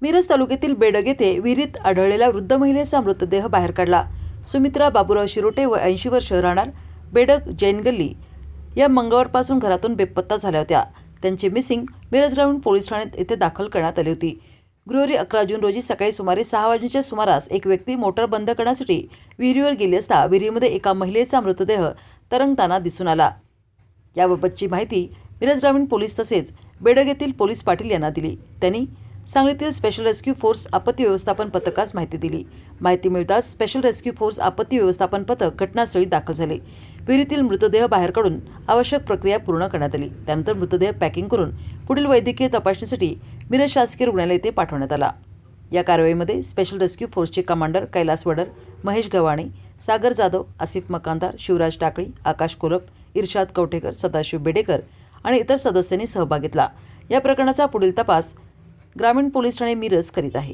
मिरज तालुक्यातील बेडग येथे विहिरीत आढळलेला वृद्ध महिलेचा मृतदेह बाहेर काढला। सुमित्रा बाबूराव शिरोटे व 80 वर्ष राहणार बेडग जैन गल्ली या मंगळवारपासून घरातून बेपत्ता झाल्या होत्या। त्यांची मिसिंग मिरज ग्रामीण पोलीस ठाण्यात येथे दाखल करण्यात आली होती। गुरुवारी 11 जून रोजी सकाळी सुमारे 6 वाजण्याच्या सुमारास एक व्यक्ती मोटार बंद करण्यासाठी विहिरीवर गेली असता विहिरीमध्ये एका महिलेचा मृतदेह तरंगताना दिसून आला। याबाबतची माहिती मिरज ग्रामीण पोलीस तसेच बेडग येथील पोलीस पाटील यांना दिली। त्यांनी सांगलीतील स्पेशल रेस्क्यू फोर्स आपत्ती व्यवस्थापन पथकास माहिती दिली। माहिती मिळताच स्पेशल रेस्क्यू फोर्स आपत्ती व्यवस्थापन पथक घटनास्थळी दाखल झाले। विहिरीतील मृतदेह बाहेर काढून आवश्यक प्रक्रिया पूर्ण करण्यात आली। त्यानंतर मृतदेह पॅकिंग करून पुढील वैद्यकीय तपासणीसाठी मिरज शासकीय रुग्णालय येथे पाठवण्यात आला। या कारवाईमध्ये स्पेशल रेस्क्यू फोर्सचे कमांडर कैलास वडर, महेश गव्हाणे, सागर जाधव, आसिफ मकानदार, शिवराज टाकळी, आकाश कोलप, इर्शाद कवठेकर, सदाशिव बेडेकर आणि इतर सदस्यांनी सहभाग घेतला। या प्रकरणाचा पुढील तपास ग्रामीण पोलीस ठाणे मिरज करीत आहे।